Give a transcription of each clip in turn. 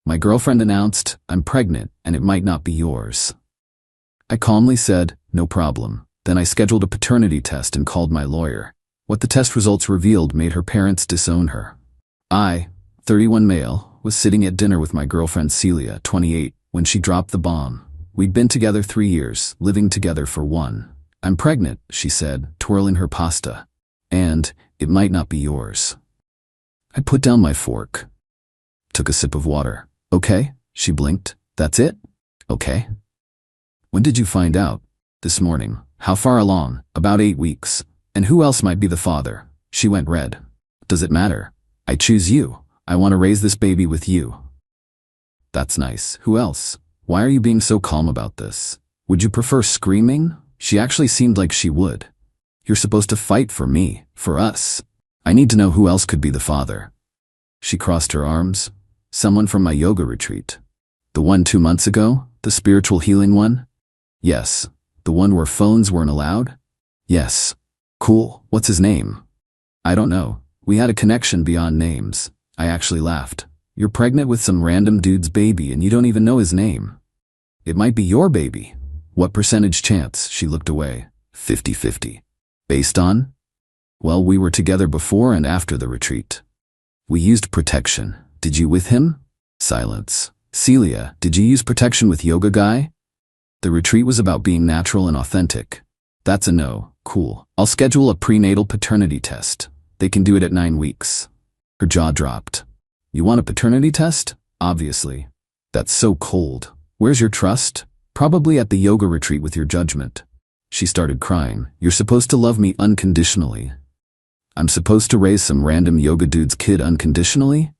My girlfriend announced, I'm pregnant and it might not be yours. I calmly said, no problem. Then I scheduled a paternity test and called my lawyer. What the test results revealed made her parents disown her. I, 31 male, was sitting at dinner with my girlfriend Celia, 28, when she dropped the bomb. We'd been together 3 years, living together for 1. I'm pregnant, she said, twirling her pasta. And it might not be yours. I put down my fork. Took a sip of water. Okay, she blinked. That's it? Okay. When did you find out? This morning. How far along? About 8 weeks. And who else might be the father? She went red. Does it matter? I choose you. I want to raise this baby with you. That's nice. Who else? Why are you being so calm about this? Would you prefer screaming? She actually seemed like she would. You're supposed to fight for me, for us. I need to know who else could be the father. She crossed her arms. Someone from my yoga retreat. The one 2 months ago? The spiritual healing one? Yes. The one where phones weren't allowed? Yes. Cool. What's his name? I don't know. We had a connection beyond names. I actually laughed. You're pregnant with some random dude's baby and you don't even know his name. It might be your baby. What percentage chance? She looked away. 50-50. Based on? Well, we were together before and after the retreat. We used protection. Did you with him? Silence. Celia, did you use protection with yoga guy? The retreat was about being natural and authentic. That's a no. Cool. I'll schedule a prenatal paternity test. They can do it at 9 weeks. Her jaw dropped. You want a paternity test? Obviously. That's so cold. Where's your trust? Probably at the yoga retreat with your judgment. She started crying. You're supposed to love me unconditionally. I'm supposed to raise some random yoga dude's kid unconditionally?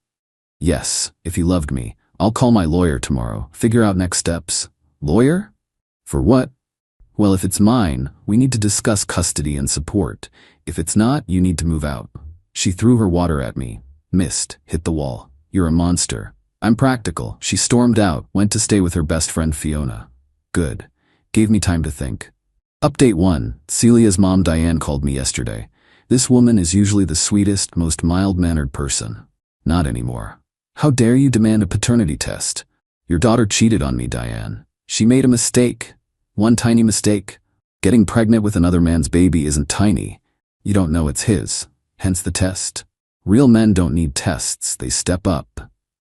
Yes, if you loved me. I'll call my lawyer tomorrow. Figure out next steps. Lawyer? For what? Well, if it's mine, we need to discuss custody and support. If it's not, you need to move out. She threw her water at me. Missed. Hit the wall. You're a monster. I'm practical. She stormed out, went to stay with her best friend Fiona. Good. Gave me time to think. Update 1. Celia's mom Diane called me yesterday. This woman is usually the sweetest, most mild-mannered person. Not anymore. How dare you demand a paternity test? Your daughter cheated on me, Diane. She made a mistake. One tiny mistake. Getting pregnant with another man's baby isn't tiny. You don't know it's his. Hence the test. Real men don't need tests, they step up.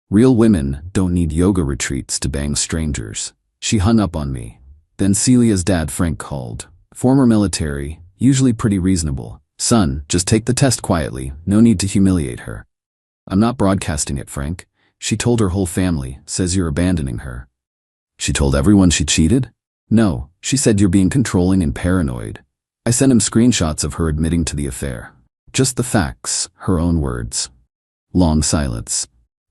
Real women don't need yoga retreats to bang strangers. She hung up on me. Then Celia's dad Frank called. Former military, usually pretty reasonable. Son, just take the test quietly, no need to humiliate her. I'm not broadcasting it, Frank. She told her whole family, says you're abandoning her. She told everyone she cheated? No, she said you're being controlling and paranoid. I sent him screenshots of her admitting to the affair. Just the facts, her own words. Long silence.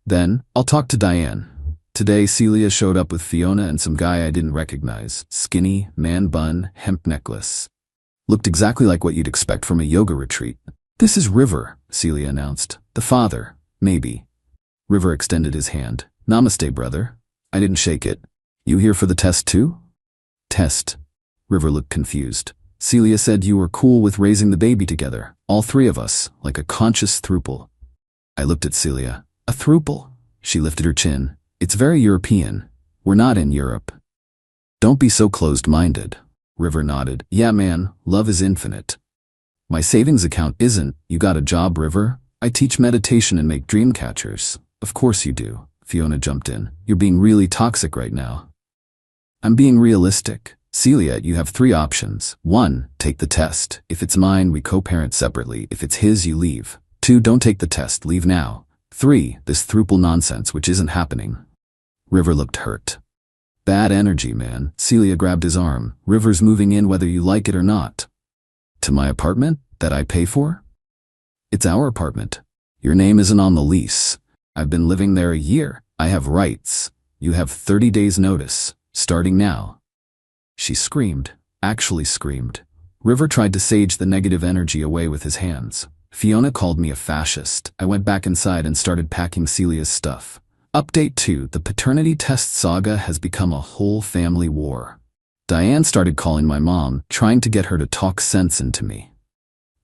Then, I'll talk to Diane. Today, Celia showed up with Fiona and some guy I didn't recognize. Skinny, man bun, hemp necklace. Looked exactly like what you'd expect from a yoga retreat. This is River, Celia announced. The father, maybe. River extended his hand. Namaste, brother. I didn't shake it. You here for the test too? Test. River looked confused. Celia said you were cool with raising the baby together, all 3 of us, like a conscious throuple. I looked at Celia. A throuple? She lifted her chin. It's very European. We're not in Europe. Don't be so closed-minded. River nodded. Yeah, man, love is infinite. My savings account isn't. You got a job, River? I teach meditation and make dream catchers. Of course you do. Fiona jumped in. You're being really toxic right now. I'm being realistic. Celia, you have 3 options. 1, take the test. If it's mine, we co-parent separately. If it's his, you leave. 2, don't take the test. Leave now. 3, this throuple nonsense, which isn't happening. River looked hurt. Bad energy, man. Celia grabbed his arm. River's moving in whether you like it or not. To my apartment? That I pay for? It's our apartment. Your name isn't on the lease. I've been living there a year. I have rights. You have 30 days notice, starting now. She screamed, actually screamed. River tried to sage the negative energy away with his hands. Fiona called me a fascist. I went back inside and started packing Celia's stuff. Update 2. The paternity test saga has become a whole family war. Diane started calling my mom, trying to get her to talk sense into me.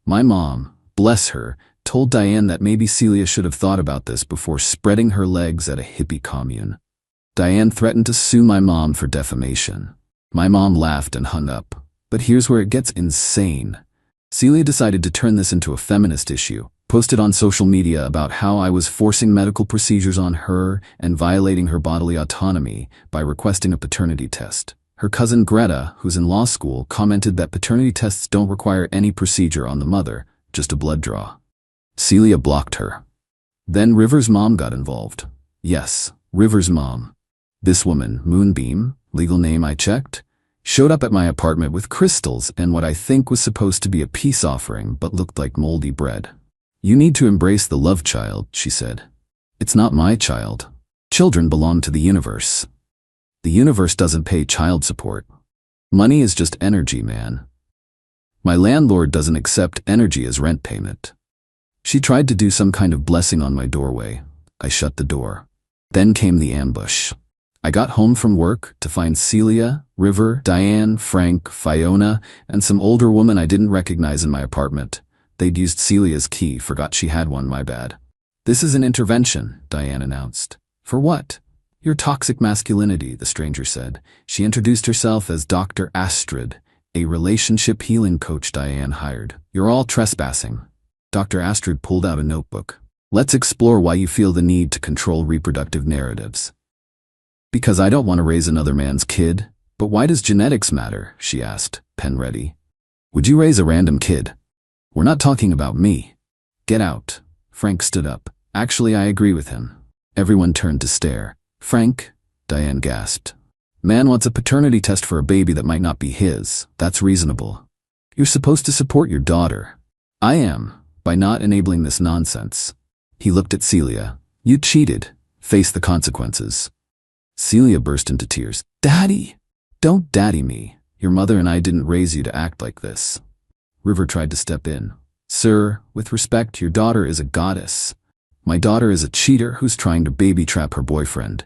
My mom, bless her, Told Diane that maybe Celia should have thought about this before spreading her legs at a hippie commune. Diane threatened to sue my mom for defamation. My mom laughed and hung up. But here's where it gets insane. Celia decided to turn this into a feminist issue, posted on social media about how I was forcing medical procedures on her and violating her bodily autonomy by requesting a paternity test. Her cousin Greta, who's in law school, commented that paternity tests don't require any procedure on the mother, just a blood draw. Celia blocked her. Then River's mom got involved. Yes, River's mom. This woman, Moonbeam, legal name I checked, showed up at my apartment with crystals and what I think was supposed to be a peace offering but looked like moldy bread. You need to embrace the love child, she said. It's not my child. Children belong to the universe. The universe doesn't pay child support. Money is just energy, man. My landlord doesn't accept energy as rent payment. She tried to do some kind of blessing on my doorway. I shut the door. Then came the ambush. I got home from work to find Celia, River, Diane, Frank, Fiona, and some older woman I didn't recognize in my apartment. They'd used Celia's key, forgot she had one, my bad. This is an intervention, Diane announced. For what? Your toxic masculinity, the stranger said. She introduced herself as Dr. Astrid, a relationship healing coach Diane hired. You're all trespassing. Dr. Astrid pulled out a notebook. Let's explore why you feel the need to control reproductive narratives. Because I don't want to raise another man's kid. But why does genetics matter? She asked, pen ready. Would you raise a random kid? We're not talking about me. Get out. Frank stood up. Actually, I agree with him. Everyone turned to stare. Frank, Diane gasped. Man wants a paternity test for a baby that might not be his. That's reasonable. You're supposed to support your daughter. I am, by not enabling this nonsense. He looked at Celia. You cheated. Face the consequences. Celia burst into tears. Daddy! Don't daddy me. Your mother and I didn't raise you to act like this. River tried to step in. Sir, with respect, your daughter is a goddess. My daughter is a cheater who's trying to baby trap her boyfriend.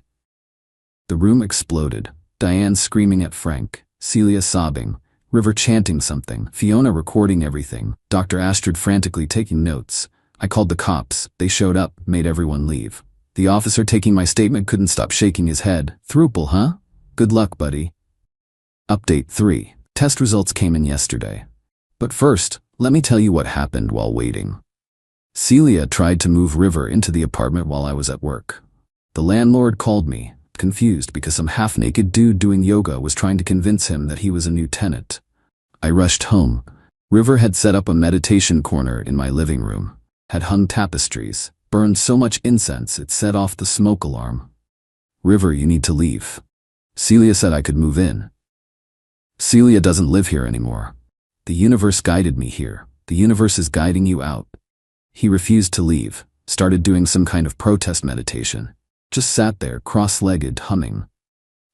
The room exploded. Diane screaming at Frank, Celia sobbing, River chanting something, Fiona recording everything, Dr. Astrid frantically taking notes. I called the cops. They showed up, made everyone leave. The officer taking my statement couldn't stop shaking his head. Thruple, huh? Good luck, buddy. Update 3. Test results came in yesterday. But first, let me tell you what happened while waiting. Celia tried to move River into the apartment while I was at work. The landlord called me, confused because some half-naked dude doing yoga was trying to convince him that he was a new tenant. I rushed home. River had set up a meditation corner in my living room, had hung tapestries, burned so much incense it set off the smoke alarm. River, you need to leave. Celia said I could move in. Celia doesn't live here anymore. The universe guided me here. The universe is guiding you out. He refused to leave, started doing some kind of protest meditation. Just sat there, cross-legged, humming.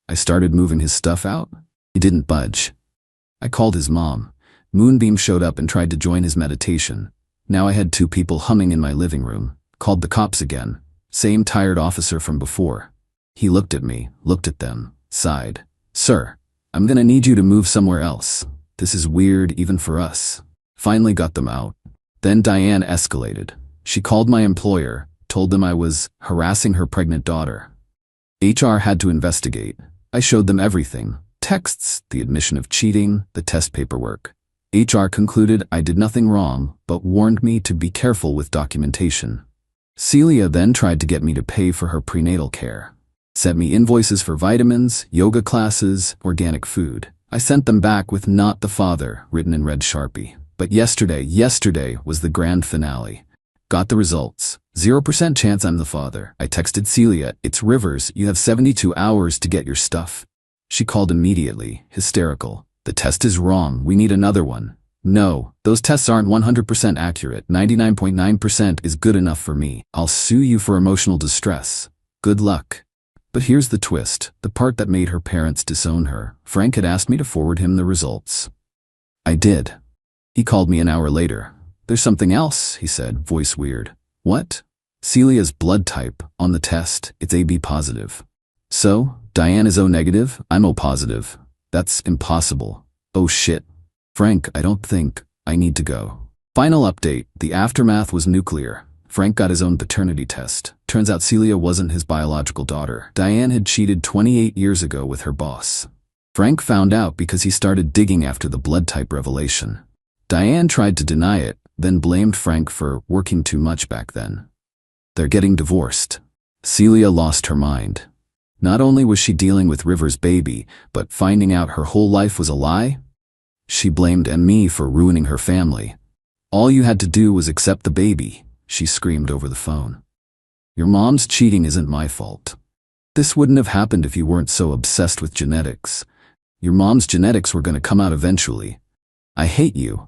I started moving his stuff out. He didn't budge. I called his mom. Moonbeam showed up and tried to join his meditation. Now I had 2 people humming in my living room. Called the cops again. Same tired officer from before. He looked at me, looked at them, sighed. Sir, I'm gonna need you to move somewhere else. This is weird even for us. Finally got them out. Then Diane escalated. She called my employer, told them I was harassing her pregnant daughter. HR had to investigate. I showed them everything. Texts, the admission of cheating, the test paperwork. HR concluded I did nothing wrong, but warned me to be careful with documentation. Celia then tried to get me to pay for her prenatal care. Sent me invoices for vitamins, yoga classes, organic food. I sent them back with "not the father" written in red Sharpie. But yesterday was the grand finale. Got the results. 0% chance I'm the father. I texted Celia, it's Rivers, you have 72 hours to get your stuff. She called immediately, hysterical. The test is wrong, we need another one. No, those tests aren't 100% accurate. 99.9% is good enough for me. I'll sue you for emotional distress. Good luck. But here's the twist, the part that made her parents disown her. Frank had asked me to forward him the results. I did. He called me an hour later. There's something else, he said, voice weird. What? Celia's blood type, on the test, it's AB positive. So, Diane is O negative, I'm O positive. That's impossible. Oh shit. Frank, I don't think I need to go. Final update, the aftermath was nuclear. Frank got his own paternity test. Turns out Celia wasn't his biological daughter. Diane had cheated 28 years ago with her boss. Frank found out because he started digging after the blood type revelation. Diane tried to deny it, then blamed Frank for working too much back then. They're getting divorced. Celia lost her mind. Not only was she dealing with River's baby, but finding out her whole life was a lie? She blamed me for ruining her family. All you had to do was accept the baby, she screamed over the phone. Your mom's cheating isn't my fault. This wouldn't have happened if you weren't so obsessed with genetics. Your mom's genetics were going to come out eventually. I hate you.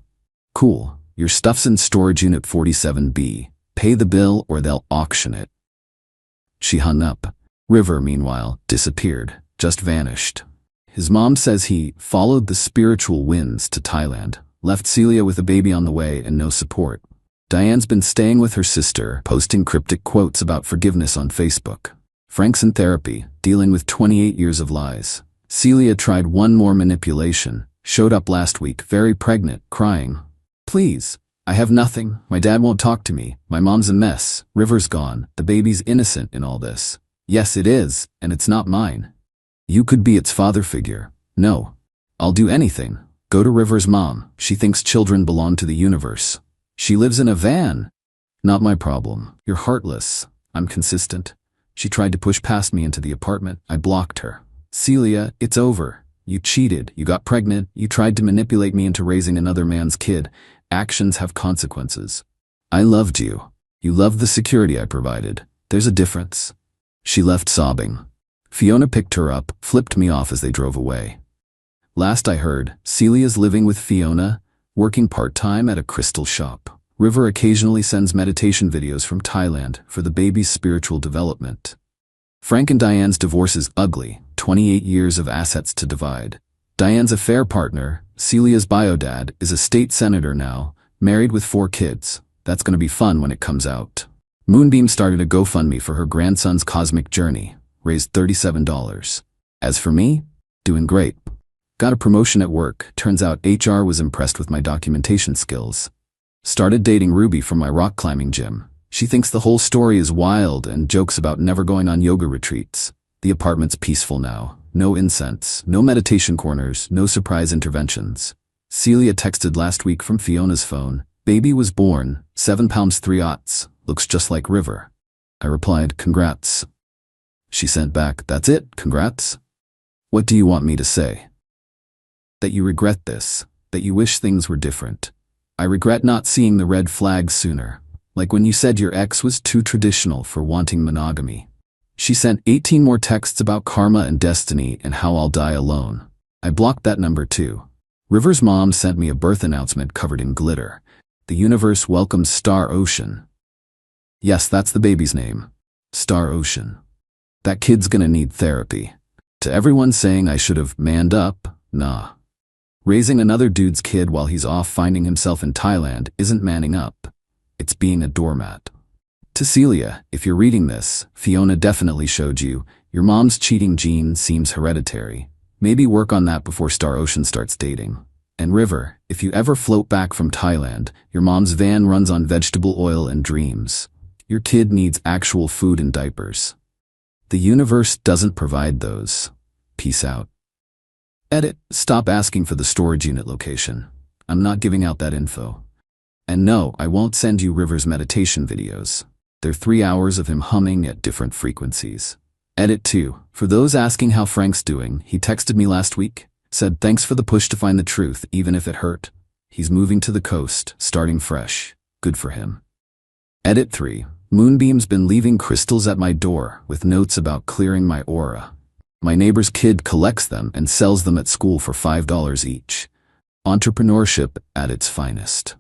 Cool, your stuff's in storage unit 47B. Pay the bill or they'll auction it. She hung up. River, meanwhile, disappeared, just vanished. His mom says he followed the spiritual winds to Thailand, left Celia with a baby on the way and no support. Diane's been staying with her sister, posting cryptic quotes about forgiveness on Facebook. Frank's in therapy, dealing with 28 years of lies. Celia tried one more manipulation, showed up last week, very pregnant, crying. Please, I have nothing, my dad won't talk to me, my mom's a mess, River's gone, the baby's innocent in all this. Yes, it is, and it's not mine. You could be its father figure. No. I'll do anything. Go to River's mom. She thinks children belong to the universe. She lives in a van. Not my problem. You're heartless. I'm consistent. She tried to push past me into the apartment. I blocked her. Celia, it's over. You cheated. You got pregnant. You tried to manipulate me into raising another man's kid. Actions have consequences. I loved you. You loved the security I provided. There's a difference. She left sobbing. Fiona picked her up, flipped me off as they drove away. Last I heard, Celia's living with Fiona, working part-time at a crystal shop. River occasionally sends meditation videos from Thailand for the baby's spiritual development. Frank and Diane's divorce is ugly, 28 years of assets to divide. Diane's affair partner, Celia's bio-dad, is a state senator now, married with 4 kids. That's going to be fun when it comes out. Moonbeam started a GoFundMe for her grandson's cosmic journey, raised $37. As for me, doing great. Got a promotion at work, turns out HR was impressed with my documentation skills. Started dating Ruby from my rock climbing gym. She thinks the whole story is wild and jokes about never going on yoga retreats. The apartment's peaceful now. No incense, no meditation corners, no surprise interventions. Celia texted last week from Fiona's phone. Baby was born, 7 pounds 3 ounces, looks just like River. I replied, congrats. She sent back, that's it, congrats? What do you want me to say? That you regret this, that you wish things were different. I regret not seeing the red flags sooner, like when you said your ex was too traditional for wanting monogamy. She sent 18 more texts about karma and destiny and how I'll die alone. I blocked that number too. River's mom sent me a birth announcement covered in glitter. The universe welcomes Star Ocean. Yes, that's the baby's name. Star Ocean. That kid's gonna need therapy. To everyone saying I should have manned up, nah. Raising another dude's kid while he's off finding himself in Thailand isn't manning up. It's being a doormat. To Celia, if you're reading this, Fiona definitely showed you, your mom's cheating gene seems hereditary. Maybe work on that before Star Ocean starts dating. And River, if you ever float back from Thailand, your mom's van runs on vegetable oil and dreams. Your kid needs actual food and diapers. The universe doesn't provide those. Peace out. Edit, stop asking for the storage unit location. I'm not giving out that info. And no, I won't send you River's meditation videos. They're 3 hours of him humming at different frequencies. Edit 2. For those asking how Frank's doing, he texted me last week, said thanks for the push to find the truth, even if it hurt. He's moving to the coast, starting fresh. Good for him. Edit 3. Moonbeam's been leaving crystals at my door with notes about clearing my aura. My neighbor's kid collects them and sells them at school for $5 each. Entrepreneurship at its finest.